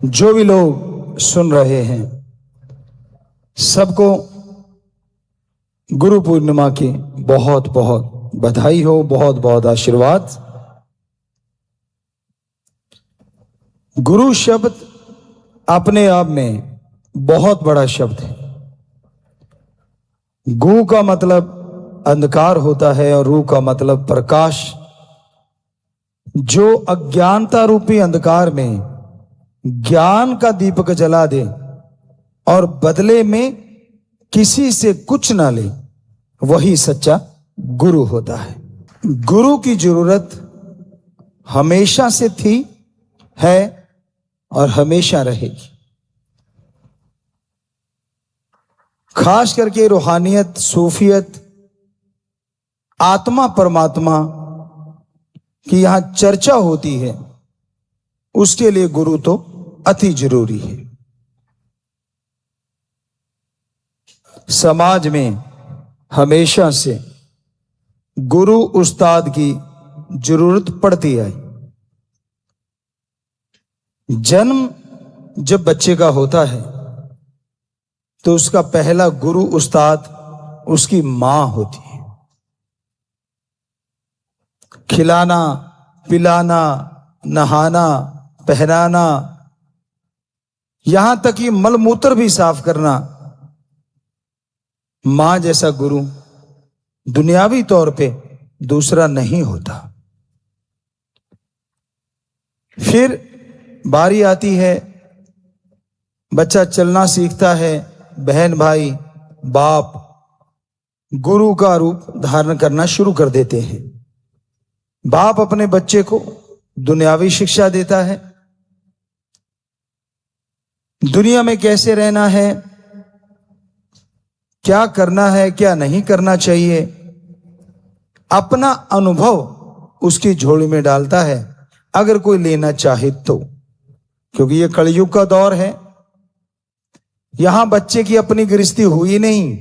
जो भी लोग सुन रहे हैं सबको गुरु पूर्णिमा की बहुत बहुत बधाई हो, बहुत बहुत आशीर्वाद। गुरु शब्द अपने आप में बहुत बड़ा शब्द है। गु का मतलब अंधकार होता है और रू का मतलब प्रकाश। जो अज्ञानता रूपी अंधकार में ज्ञान का दीपक जला दे और बदले में किसी से कुछ ना ले, वही सच्चा गुरु होता है। गुरु की जरूरत हमेशा से थी, है और हमेशा रहेगी। खास करके रूहानियत, सूफियत, आत्मा परमात्मा की यहां चर्चा होती है, उसके लिए गुरु तो अति जरूरी है। समाज में हमेशा से गुरु उस्ताद की जरूरत पड़ती है। जन्म जब बच्चे का होता है तो उसका पहला गुरु उस्ताद उसकी मां होती है। खिलाना, पिलाना, नहाना, पहनाना, यहां तक कि मलमूत्र भी साफ करना, मां जैसा गुरु दुनियावी तौर पे दूसरा नहीं होता। फिर बारी आती है, बच्चा चलना सीखता है, बहन भाई बाप गुरु का रूप धारण करना शुरू कर देते हैं। बाप अपने बच्चे को दुनियावी शिक्षा देता है, दुनिया में कैसे रहना है, क्या करना है, क्या नहीं करना चाहिए, अपना अनुभव उसकी झोली में डालता है, अगर कोई लेना चाहे तो। क्योंकि ये कलयुग का दौर है, यहां बच्चे की अपनी गृहस्थी हुई नहीं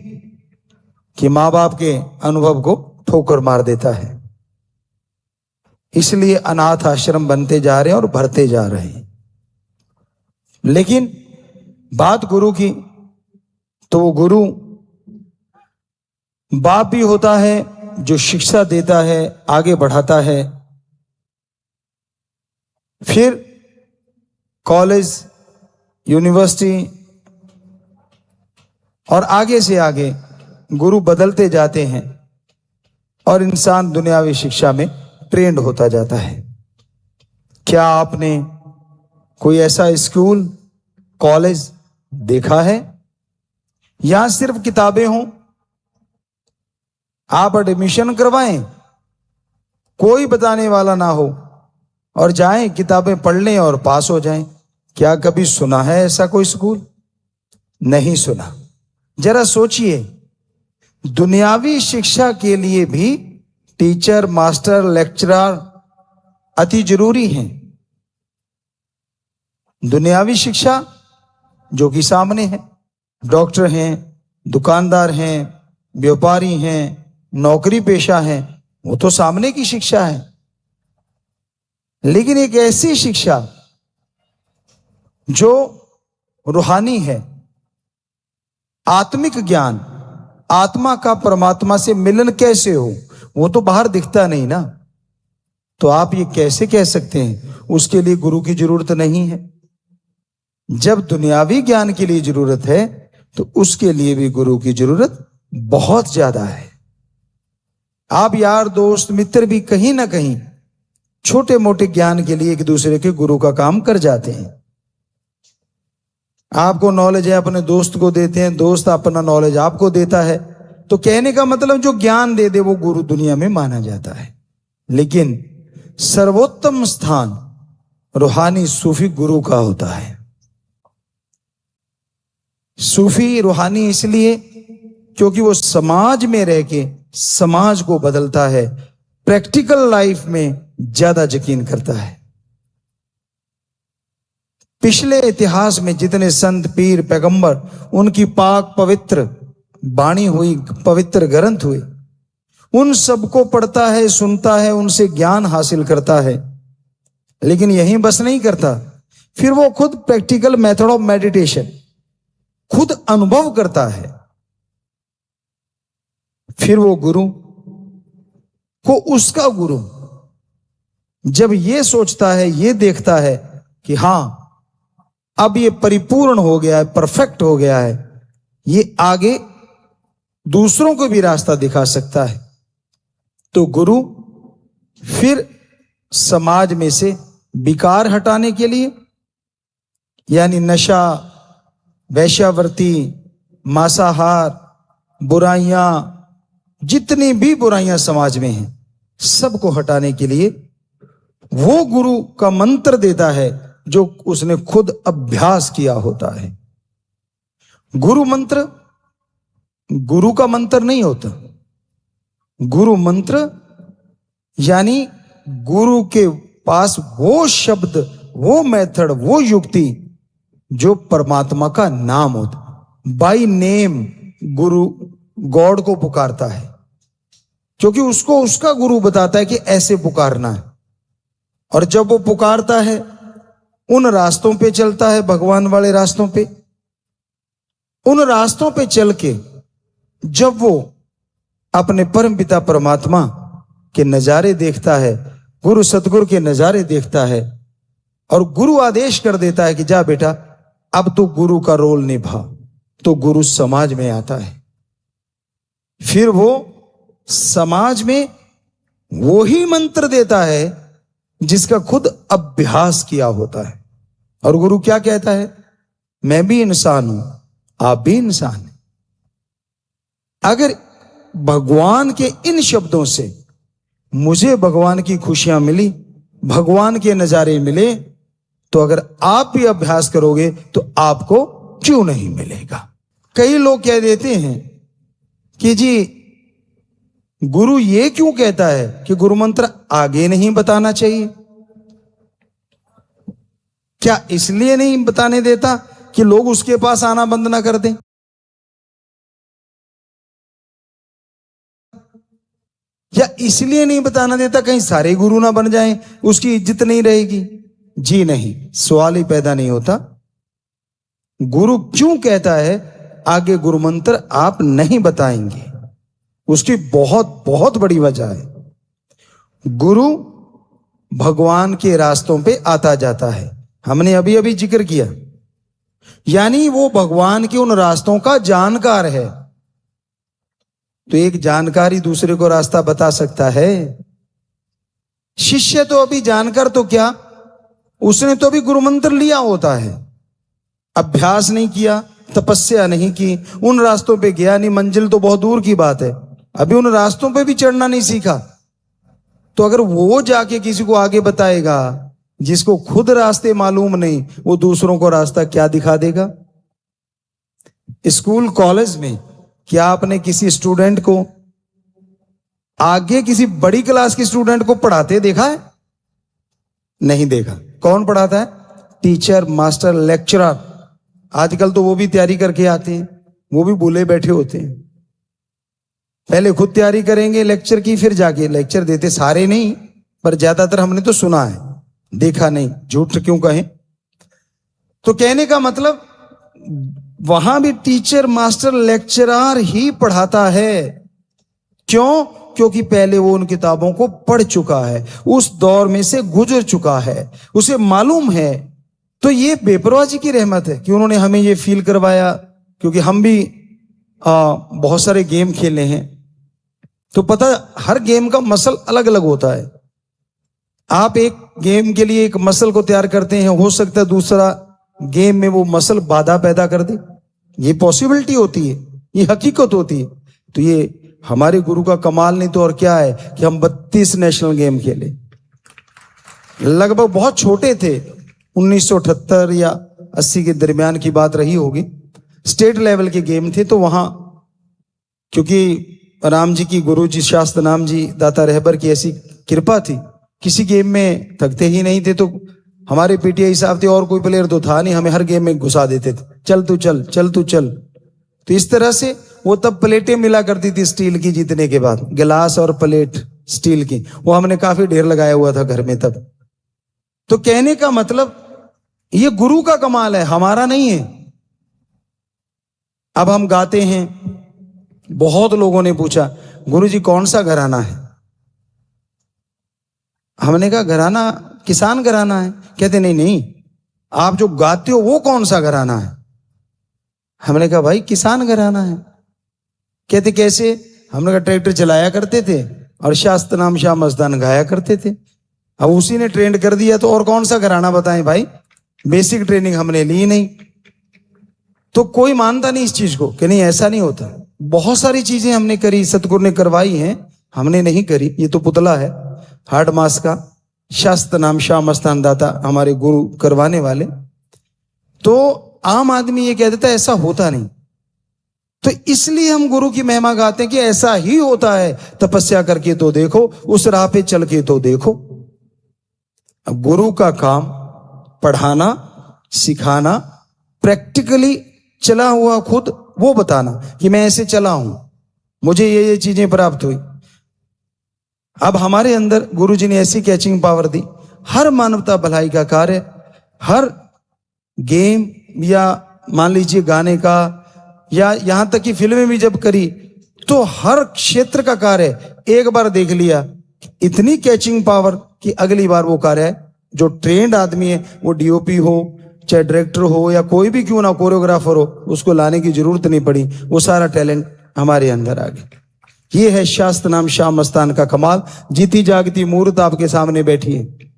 कि मां बाप के अनुभव को ठोकर मार देता है। इसलिए अनाथ आश्रम बनते जा रहे हैं और भरते जा रहे हैं। लेकिन बात गुरु की, तो वो गुरु बाप भी होता है जो शिक्षा देता है, आगे बढ़ाता है। फिर कॉलेज, यूनिवर्सिटी और आगे से आगे गुरु बदलते जाते हैं और इंसान दुनियावी शिक्षा में ट्रेंड होता जाता है। क्या आपने कोई ऐसा स्कूल, कॉलेज देखा है यहां सिर्फ किताबें हों, आप एडमिशन करवाएं, कोई बताने वाला ना हो और जाएं, किताबें पढ़ लें और पास हो जाएं? क्या कभी सुना है ऐसा कोई स्कूल? नहीं सुना। जरा सोचिए, दुनियावी शिक्षा के लिए भी टीचर, मास्टर, लेक्चरर अति जरूरी हैं। दुनियावी शिक्षा जो कि सामने है, डॉक्टर हैं, दुकानदार हैं, व्यापारी हैं, नौकरी पेशा हैं, वो तो सामने की शिक्षा है। लेकिन एक ऐसी शिक्षा जो रूहानी है, आत्मिक ज्ञान, आत्मा का परमात्मा से मिलन कैसे हो, वो तो बाहर दिखता नहीं ना। तो आप ये कैसे कह सकते हैं उसके लिए गुरु की जरूरत नहीं है? जब दुनियावी ज्ञान के लिए जरूरत है तो उसके लिए भी गुरु की जरूरत बहुत ज्यादा है। आप यार, दोस्त, मित्र भी कहीं ना कहीं छोटे मोटे ज्ञान के लिए एक दूसरे के गुरु का काम कर जाते हैं। आपको नॉलेज है, अपने दोस्त को देते हैं, दोस्त अपना नॉलेज आपको देता है। तो कहने का मतलब जो ज्ञान दे दे वो गुरु दुनिया में माना जाता है। लेकिन सर्वोत्तम स्थान रूहानी सूफी गुरु का होता है। सूफी रूहानी इसलिए क्योंकि वो समाज में रह के समाज को बदलता है, प्रैक्टिकल लाइफ में ज्यादा यकीन करता है। पिछले इतिहास में जितने संत, पीर, पैगंबर, उनकी पाक पवित्र बाणी हुई, पवित्र ग्रंथ हुए, उन सबको पढ़ता है, सुनता है, उनसे ज्ञान हासिल करता है। लेकिन यहीं बस नहीं करता, फिर वो खुद प्रैक्टिकल मेथड ऑफ मेडिटेशन खुद अनुभव करता है। फिर वो गुरु को उसका गुरु जब ये सोचता है, ये देखता है कि हां अब ये परिपूर्ण हो गया है, परफेक्ट हो गया है, ये आगे दूसरों को भी रास्ता दिखा सकता है, तो गुरु फिर समाज में से विकार हटाने के लिए, यानी नशा, वैश्यावृत्ति, मांसाहार, बुराइयां, जितनी भी बुराइयां समाज में हैं, सबको हटाने के लिए वो गुरु का मंत्र देता है जो उसने खुद अभ्यास किया होता है। गुरु मंत्र गुरु का मंत्र नहीं होता। गुरु मंत्र यानी गुरु के पास वो शब्द, वो मेथड, वो युक्ति जो परमात्मा का नाम होता। बाय नेम गुरु गॉड को पुकारता है, क्योंकि उसको उसका गुरु बताता है कि ऐसे पुकारना है। और जब वो पुकारता है, उन रास्तों पे चलता है, भगवान वाले रास्तों पे, उन रास्तों पे चल के जब वो अपने परमपिता परमात्मा के नजारे देखता है, गुरु सतगुरु के नजारे देखता है, और गुरु आदेश कर देता है कि जा बेटा अब तू गुरु का रोल निभा, तो गुरु समाज में आता है। फिर वो समाज में वो ही मंत्र देता है जिसका खुद अभ्यास किया होता है। और गुरु क्या कहता है? मैं भी इंसान हूं, आप भी इंसान हैं। अगर भगवान के इन शब्दों से मुझे भगवान की खुशियां मिली, भगवान के नजारे मिले, तो अगर आप भी अभ्यास करोगे तो आपको क्यों नहीं मिलेगा? कई लोग कह देते हैं कि जी गुरु ये क्यों कहता है कि गुरु मंत्र आगे नहीं बताना चाहिए? क्या इसलिए नहीं बताने देता कि लोग उसके पास आना बंद ना कर दें? या इसलिए नहीं बताना देता कहीं सारे गुरु ना बन जाएं, उसकी इज्जत नहीं रहेगी? जी नहीं, सवाल ही पैदा नहीं होता। गुरु क्यों कहता है आगे गुरु मंत्र आप नहीं बताएंगे? उसकी बहुत बहुत बड़ी वजह है। गुरु भगवान के रास्तों पे आता जाता है, हमने अभी अभी जिक्र किया, यानी वो भगवान के उन रास्तों का जानकार है। तो एक जानकार ही दूसरे को रास्ता बता सकता है। शिष्य तो अभी जानकर तो क्या, उसने तो अभी गुरु मंत्र लिया होता है, अभ्यास नहीं किया, तपस्या नहीं की, उन रास्तों पे गया नहीं, मंजिल तो बहुत दूर की बात है, अभी उन रास्तों पे भी चढ़ना नहीं सीखा। तो अगर वो जाके किसी को आगे बताएगा जिसको खुद रास्ते मालूम नहीं, वो दूसरों को रास्ता क्या दिखा देगा? स्कूल कॉलेज में क्या आपने किसी स्टूडेंट को आगे किसी बड़ी क्लास के स्टूडेंट को पढ़ाते देखा है? नहीं देखा। कौन पढ़ाता है? Teacher, master, lecturer. आजकल तो वो भी तैयारी करके आते हैं, वो भी भूले बैठे होते हैं। पहले खुद तैयारी करेंगे लेक्चर की, फिर जाके लेक्चर देते। सारे नहीं, पर ज्यादातर हमने तो सुना है, देखा नहीं, झूठ क्यों कहें। तो कहने का मतलब वहां भी टीचर, मास्टर, लेक्चरर ही पढ़ाता है। क्यों? क्योंकि पहले वो उन किताबों को पढ़ चुका है, उस दौर में से गुजर चुका है, उसे मालूम है। तो ये बेपरवाही की रहमत है कि उन्होंने हमें ये फील करवाया। क्योंकि हम भी बहुत सारे गेम खेले हैं, तो पता हर गेम का मसल अलग अलग होता है। आप एक गेम के लिए एक मसल को तैयार करते हैं, हो सकता है दूसरा गेम में वो मसल बाधा पैदा कर दे। ये पॉसिबिलिटी होती है, ये हकीकत होती है। तो ये हमारे गुरु का कमाल नहीं तो और क्या है कि हम 32 नेशनल गेम खेले। लगभग बहुत छोटे थे, 1978 या 80 के दरमियान की बात रही होगी। स्टेट लेवल के गेम थे, तो वहां क्योंकि राम जी की, गुरु जी शास्त्र नाम जी दाता रहबर की ऐसी कृपा थी, किसी गेम में थकते ही नहीं थे। तो हमारे पीटीआई साहब थे, और कोई प्लेयर तो था नहीं, हमें हर गेम में घुसा देते थे, चल तू चल, चल तू चल। तो इस तरह से वो तब प्लेटें मिला करती थी स्टील की, जीतने के बाद गिलास और प्लेट स्टील की, वो हमने काफी ढेर लगाया हुआ था घर में तब। तो कहने का मतलब ये गुरु का कमाल है, हमारा नहीं है। अब हम गाते हैं, बहुत लोगों ने पूछा गुरुजी कौन सा घराना है? हमने कहा घराना किसान घराना है। कहते नहीं नहीं, आप जो गाते हो वो कौन सा घराना है? हमने कहा भाई किसान घराना है। कहते कैसे? हमने कहा ट्रैक्टर चलाया करते थे और शास्त्र नाम शाह मस्तान गाया करते थे। अब उसी ने ट्रेंड कर दिया तो और कौन सा घराना बताएं भाई? बेसिक ट्रेनिंग हमने ली नहीं। तो कोई मानता नहीं इस चीज को कि नहीं ऐसा नहीं होता। बहुत सारी चीजें हमने करी, सतगुरु ने करवाई हैं, हमने नहीं करी। ये तो पुतला है हार्ड मास का, शास्त्र नाम शाह मस्तान दाता हमारे गुरु करवाने वाले। तो आम आदमी ये कह देता है ऐसा होता नहीं। तो इसलिए हम गुरु की महिमा गाते हैं कि ऐसा ही होता है। तपस्या करके तो देखो, उस राह पे चल के तो देखो। अब गुरु का काम पढ़ाना, सिखाना, प्रैक्टिकली चला हुआ खुद वो बताना कि मैं ऐसे चला हूं, मुझे ये चीजें प्राप्त हुई। अब हमारे अंदर गुरु जी ने ऐसी कैचिंग पावर दी, हर मानवता भलाई का कार्य, हर गेम या मान लीजिए गाने का, या यहां तक कि फिल्में भी जब करी तो हर क्षेत्र का कार्य एक बार देख लिया, इतनी कैचिंग पावर कि अगली बार वो कार्य जो ट्रेंड आदमी है, वो डीओपी हो चाहे डायरेक्टर हो या कोई भी क्यों ना कोरियोग्राफर हो, उसको लाने की जरूरत नहीं पड़ी। वो सारा टैलेंट हमारे अंदर आ गया। ये है शास्त्र नाम शाह मस्तान का कमाल। जीती जागती मूर्त आपके सामने बैठी है।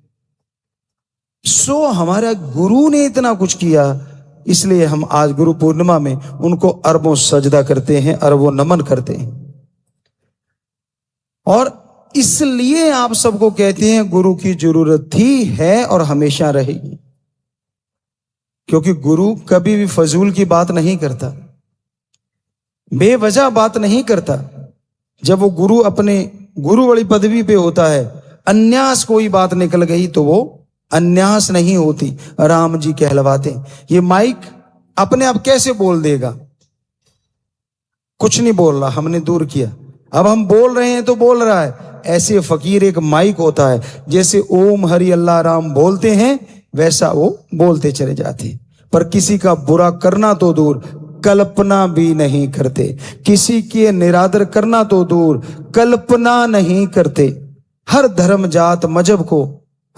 सो हमारा गुरु ने इतना कुछ किया, इसलिए हम आज गुरु पूर्णिमा में उनको अरबों सजदा करते हैं, अरबों नमन करते हैं। और इसलिए आप सबको कहते हैं गुरु की जरूरत थी, है और हमेशा रहेगी। क्योंकि गुरु कभी भी फजूल की बात नहीं करता, बेवजह बात नहीं करता। जब वो गुरु अपने गुरु वाली पदवी पे होता है, अन्यास कोई बात निकल गई तो वो अन्यास नहीं होती, राम जी कहलवाते। ये माइक अपने आप कैसे बोल देगा? कुछ नहीं बोल रहा, हमने दूर किया। अब हम बोल रहे हैं तो बोल रहा है। ऐसे फकीर एक माइक होता है, जैसे ओम हरि अल्लाह राम बोलते हैं वैसा वो बोलते चले जाते। पर किसी का बुरा करना तो दूर, कल्पना भी नहीं करते। किसी के निरादर करना तो दूर, कल्पना नहीं करते। हर धर्म जात मजहब को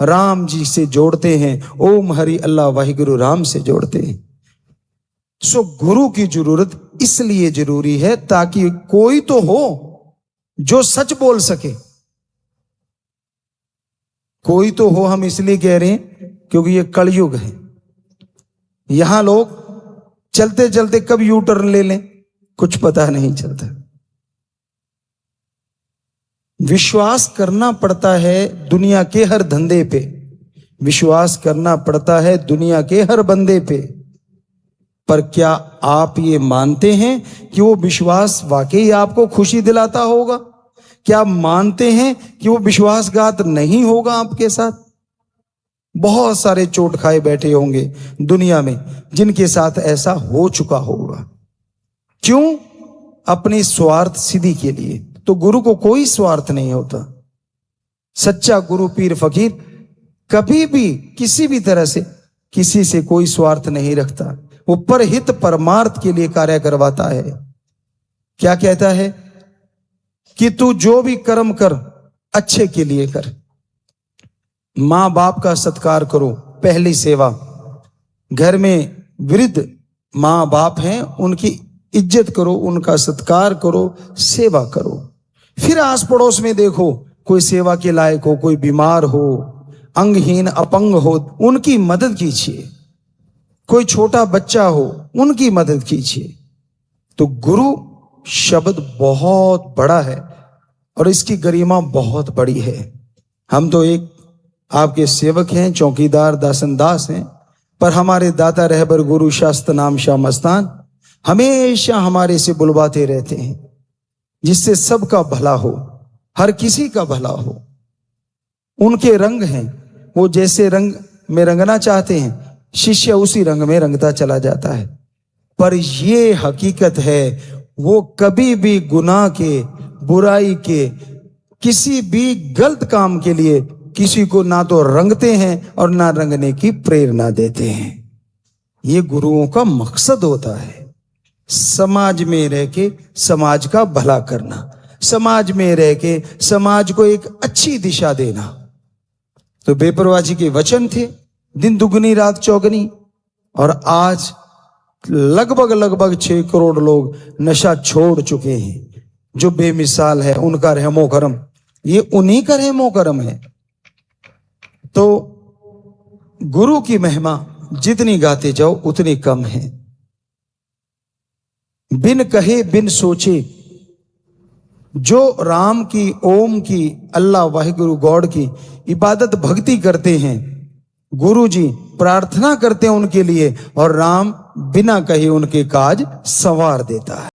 राम जी से जोड़ते हैं, ओम हरि अल्लाह वाहिगुरु राम से जोड़ते हैं। सो गुरु की जरूरत इसलिए जरूरी है ताकि कोई तो हो जो सच बोल सके। कोई तो हो, हम इसलिए कह रहे हैं क्योंकि ये कलयुग है। यहां लोग चलते चलते कब यू टर्न ले लें कुछ पता नहीं चलता। विश्वास करना पड़ता है दुनिया के हर धंधे पे, विश्वास करना पड़ता है दुनिया के हर बंदे पे। पर क्या आप ये मानते हैं कि वो विश्वास वाकई आपको खुशी दिलाता होगा? क्या मानते हैं कि वो विश्वासघात नहीं होगा आपके साथ? बहुत सारे चोट खाए बैठे होंगे दुनिया में जिनके साथ ऐसा हो चुका होगा। क्यों? अपनी स्वार्थ सिद्धि के लिए। तो गुरु को कोई स्वार्थ नहीं होता। सच्चा गुरु पीर फकीर कभी भी किसी भी तरह से किसी से कोई स्वार्थ नहीं रखता। वो परहित परमार्थ के लिए कार्य करवाता है। क्या कहता है कि तू जो भी कर्म कर अच्छे के लिए कर। मां बाप का सत्कार करो, पहली सेवा। घर में वृद्ध मां बाप हैं, उनकी इज्जत करो, उनका सत्कार करो, सेवा करो। फिर आस पड़ोस में देखो कोई सेवा के लायक हो, कोई बीमार हो, अंगहीन अपंग हो, उनकी मदद कीजिए। कोई छोटा बच्चा हो, उनकी मदद कीजिए। तो गुरु शब्द बहुत बड़ा है और इसकी गरिमा बहुत बड़ी है। हम तो एक आपके सेवक हैं, चौकीदार दासनदास हैं, पर हमारे दाता रहबर गुरु शास्त्र नाम शाह मस्तान हमेशा हमारे से बुलवाते रहते हैं, जिससे सबका भला हो, हर किसी का भला हो। उनके रंग हैं, वो जैसे रंग में रंगना चाहते हैं, शिष्य उसी रंग में रंगता चला जाता है। पर ये हकीकत है, वो कभी भी गुनाह के, बुराई के, किसी भी गलत काम के लिए किसी को ना तो रंगते हैं और ना रंगने की प्रेरणा देते हैं। ये गुरुओं का मकसद होता है, समाज में रह के समाज का भला करना, समाज में रह के समाज को एक अच्छी दिशा देना। तो बेपरवाह जी के वचन थे, दिन दुगनी रात चौगनी, और आज लगभग 6 करोड़ लोग नशा छोड़ चुके हैं। जो बेमिसाल है उनका रहमो करम, ये उन्हीं का रहमो करम है। तो गुरु की महिमा जितनी गाते जाओ उतनी कम है। बिन कहे बिन सोचे जो राम की, ओम की, अल्लाह वाहिगुरु गॉड की इबादत भक्ति करते हैं, गुरु जी प्रार्थना करते हैं उनके लिए, और राम बिना कहे उनके काज संवार देता है।